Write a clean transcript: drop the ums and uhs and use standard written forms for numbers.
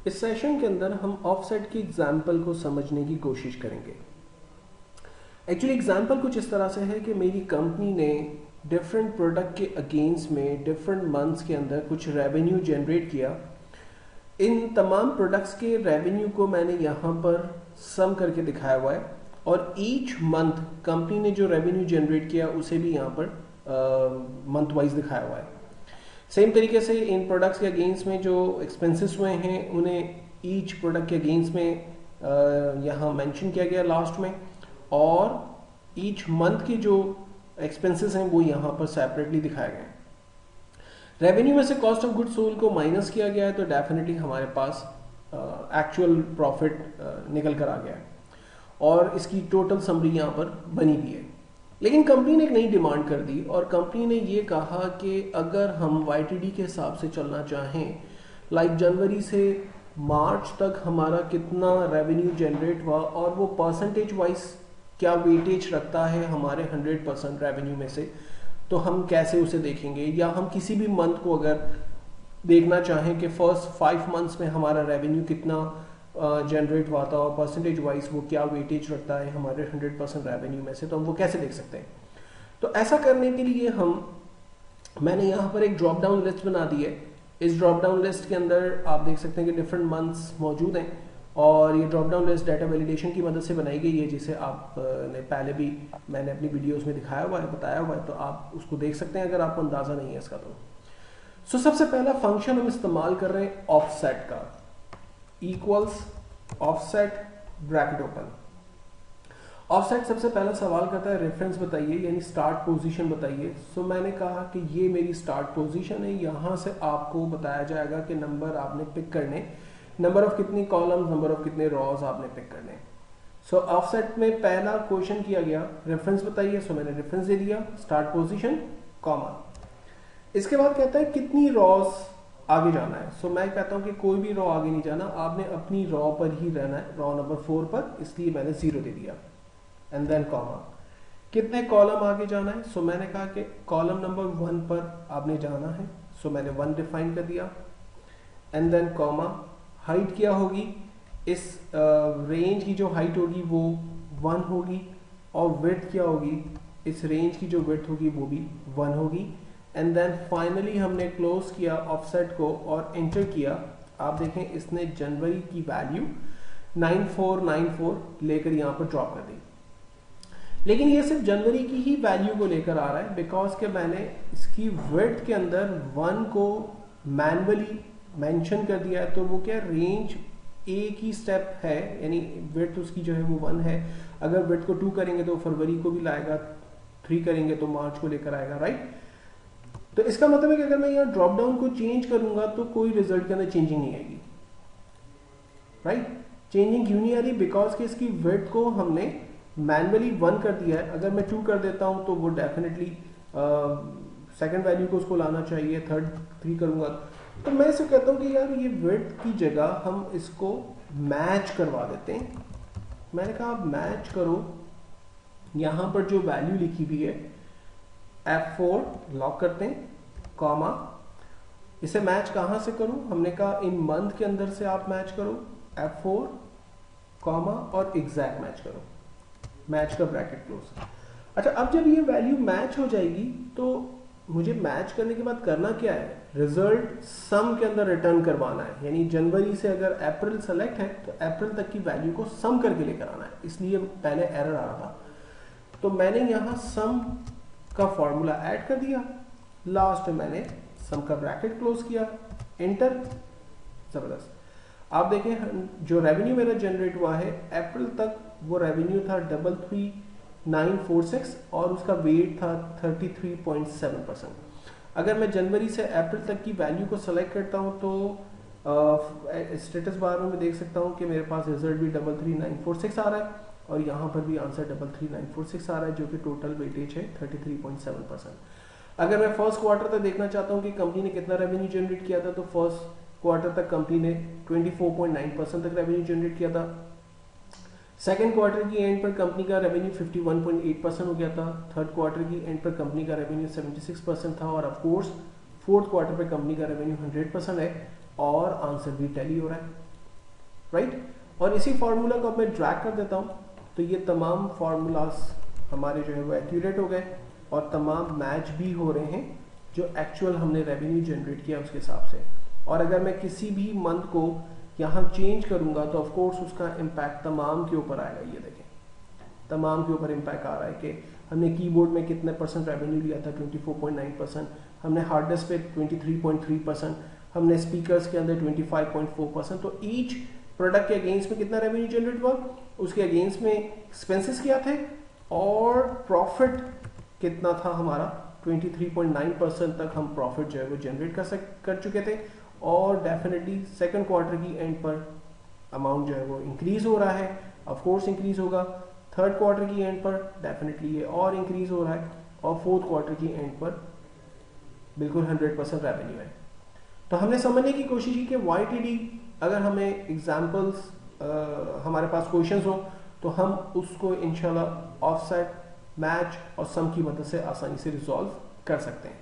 इस सेशन के अंदर हम ऑफसेट की एग्जाम्पल को समझने की कोशिश करेंगे। एक्चुअली एग्जाम्पल कुछ इस तरह से है कि मेरी कंपनी ने डिफरेंट प्रोडक्ट के अगेंस्ट में डिफरेंट मंथ्स के अंदर कुछ रेवेन्यू जनरेट किया। इन तमाम प्रोडक्ट्स के रेवेन्यू को मैंने यहाँ पर सम करके दिखाया हुआ है और ईच मंथ कंपनी ने जो रेवेन्यू जनरेट किया उसे भी यहाँ पर मंथ वाइज दिखाया हुआ है। सेम तरीके से इन प्रोडक्ट्स के अगेंस्ट में जो एक्सपेंसेस हुए हैं उन्हें ईच प्रोडक्ट के अगेंस्ट में यहाँ मेंशन किया गया लास्ट में, और ईच मंथ के जो एक्सपेंसेस हैं वो यहाँ पर सेपरेटली दिखाए गए हैं। रेवेन्यू में से कॉस्ट ऑफ गुड सोल्ड को माइनस किया गया है तो डेफिनेटली हमारे पास एक्चुअल प्रॉफिट निकल कर आ गया है और इसकी टोटल समरी यहाँ पर बनी भी है। लेकिन कंपनी ने एक नई डिमांड कर दी और कंपनी ने ये कहा कि अगर हम YTD के हिसाब से चलना चाहें, लाइक जनवरी से मार्च तक हमारा कितना रेवेन्यू जनरेट हुआ और वो परसेंटेज वाइज क्या वेटेज रखता है हमारे 100% रेवेन्यू में से, तो हम कैसे उसे देखेंगे। या हम किसी भी मंथ को अगर देखना चाहें कि फर्स्ट 5 मंथ्स में हमारा रेवेन्यू कितना जनरेट हुआ था और परसेंटेज वाइज वो क्या वेटेज रखता है हमारे 100% रेवेन्यू में से, तो हम वो कैसे देख सकते हैं। तो ऐसा करने के लिए मैंने यहाँ पर एक ड्रॉप डाउन लिस्ट बना दी है। इस ड्रॉप डाउन लिस्ट के अंदर आप देख सकते हैं कि डिफरेंट मंथ्स मौजूद हैं और ये drop down list data validation की मदद से बनाई गई है, जिसे आपने पहले भी मैंने अपनी वीडियोज़ में दिखाया हुआ है, बताया हुआ है, तो आप उसको देख सकते हैं अगर आपको अंदाज़ा नहीं है इसका। तो सबसे पहला फंक्शन हम इस्तेमाल कर रहे हैं ऑफसेट का, equals offset bracket open. Offset सबसे पहला सवाल करता है रेफरेंस बताइए, यानी स्टार्ट पोजीशन बताइए। सो मैंने कहा कि ये मेरी स्टार्ट पोजीशन है, यहाँ से आपको बताया जाएगा कि नंबर आपने पिक करने, नंबर ऑफ कितनी कॉलम, नंबर ऑफ कितने रॉज आपने पिक करने। सो ऑफसेट में पहला क्वेश्चन किया गया रेफरेंस बताइए, सो मैंने रेफरेंस दे दिया, स्टार्ट पोजीशन कॉमा। इसके बाद कहता है कितनी रॉज आगे जाना है। सो मैं कहता हूं कि कोई भी रॉ आगे नहीं जाना, आपने अपनी रॉ पर ही रहना है, रॉ नंबर 4 पर, इसलिए मैंने 0 दे दिया एंड देन कॉमा। कितने कॉलम आगे जाना है। सो मैंने कहा कि कॉलम नंबर 1 पर आपने जाना है, सो मैंने 1 डिफाइन कर दिया एंड देन कॉमा। हाइट क्या होगी, इस रेंज की जो हाइट होगी वो 1 होगी और विड्थ क्या होगी, इस रेंज की जो विड्थ होगी वो भी 1 होगी। एंड देन फाइनली हमने क्लोज किया ऑफसेट को और एंटर किया। आप देखें इसने जनवरी की वैल्यू 9494 लेकर यहाँ पर ड्रॉप कर दी, लेकिन ये सिर्फ जनवरी की ही वैल्यू को लेकर आ रहा है बिकॉज के मैंने इसकी विड्थ के अंदर 1 को मैनुअली मेंशन कर दिया है। तो वो क्या रेंज एक ही स्टेप है, यानी विड्थ उसकी जो है वो 1 है। अगर विड्थ को 2 करेंगे तो फरवरी को भी लाएगा, 3 करेंगे तो मार्च को लेकर आएगा, राइट। तो इसका मतलब है कि अगर मैं यहाँ ड्रॉप डाउन को चेंज करूंगा तो कोई रिजल्ट के अंदर चेंजिंग नहीं आएगी, राइट। चेंजिंग क्यों नहीं आ रही, बिकॉज कि इसकी विड्थ को हमने मैनुअली 1 कर दिया है। अगर मैं 2 कर देता हूं तो वो डेफिनेटली सेकंड वैल्यू को उसको लाना चाहिए, थर्ड 3 करूंगा। तो मैं इसे कहता हूं कि यार ये विड्थ की जगह हम इसको मैच करवा देते हैं। मैंने कहा आप मैच करो, यहां पर जो वैल्यू लिखी हुई है F4 लॉक करते हैं, कॉमा। इसे मैच कहां से करूं, हमने कहा इन मंथ के अंदर से आप मैच करो, F4 कॉमा और एग्जैक्ट मैच करो, मैच का ब्रैकेट क्लोज। अच्छा, अब जब ये वैल्यू मैच हो जाएगी तो मुझे मैच करने के बाद करना क्या है, रिजल्ट सम के अंदर रिटर्न करवाना है। यानी जनवरी से अगर अप्रैल सेलेक्ट है तो अप्रैल तक की वैल्यू को सम करके लेकर आना है, इसलिए पहले एरर आ रहा था। तो मैंने यहाँ सम का फॉर्मूला ऐड कर दिया, लास्ट में मैंने सम का ब्रैकेट क्लोज किया, एंटर। जबरदस्त। आप देखें जो रेवेन्यू मेरा जनरेट हुआ है अप्रैल तक, वो रेवेन्यू था 33946 और उसका वेट था 33.7%। अगर मैं जनवरी से अप्रैल तक की वैल्यू को सेलेक्ट करता हूं तो स्टेटस बार में देख सकता हूं कि मेरे पास रिजल्ट भी 33946 आ रहा है और यहाँ पर भी आंसर 33946 आ रहा है, जो कि टोटल वेटेज है 33.7%। अगर मैं फर्स्ट क्वार्टर तक देखना चाहता हूँ कि कंपनी ने कितना रेवेन्यू जनरेट किया था, तो फर्स्ट क्वार्टर तक कंपनी ने 24.9% तक रेवेन्यू जनरेट किया था। सेकेंड क्वार्टर की एंड पर कंपनी का रेवेन्यू 51.8% हो गया था। थर्ड क्वार्टर की एंड पर कंपनी का रेवेन्यू 76% था और ऑफकोर्स फोर्थ क्वार्टर पर कंपनी का रेवेन्यू 100% है और आंसर भी टैली हो रहा है। राइट। और इसी फार्मूला को अब मैं ड्रैग कर देता हूँ, तो ये तमाम फार्मूलाज हमारे जो है वो एक्यूरेट हो गए और तमाम मैच भी हो रहे हैं जो एक्चुअल हमने रेवेन्यू जनरेट किया उसके हिसाब से। और अगर मैं किसी भी मंथ को यहाँ चेंज करूँगा तो ऑफ कोर्स उसका इम्पैक्ट तमाम के ऊपर आएगा। ये देखें तमाम के ऊपर इम्पैक्ट आ रहा है कि हमने कीबोर्ड में कितने परसेंट रेवेन्यू लिया था, 24.9%, हमने हार्ड डिस्क पे 23.3%, हमने स्पीकर्स के अंदर 25.4%। तो ईच प्रोडक्ट के अगेंस्ट में कितना रेवेन्यू जनरेट हुआ, उसके अगेंस्ट में एक्सपेंसेस क्या थे और प्रॉफिट कितना था हमारा, 23.9% तक हम प्रॉफिट जो है वो जनरेट कर चुके थे। और डेफिनेटली सेकंड क्वार्टर की एंड पर अमाउंट जो है वो इंक्रीज हो रहा है, ऑफ कोर्स इंक्रीज होगा। थर्ड क्वार्टर की एंड पर डेफिनेटली ये और इंक्रीज हो रहा है और फोर्थ क्वार्टर की एंड पर बिल्कुल 100% रेवेन्यू है। तो हमने समझने की कोशिश की कि YTD अगर हमें एग्जाम्पल्स हमारे पास क्वेश्चंस हो तो हम उसको इंशाल्लाह ऑफसेट, मैच और सम की मदद से आसानी से रिजॉल्व कर सकते हैं।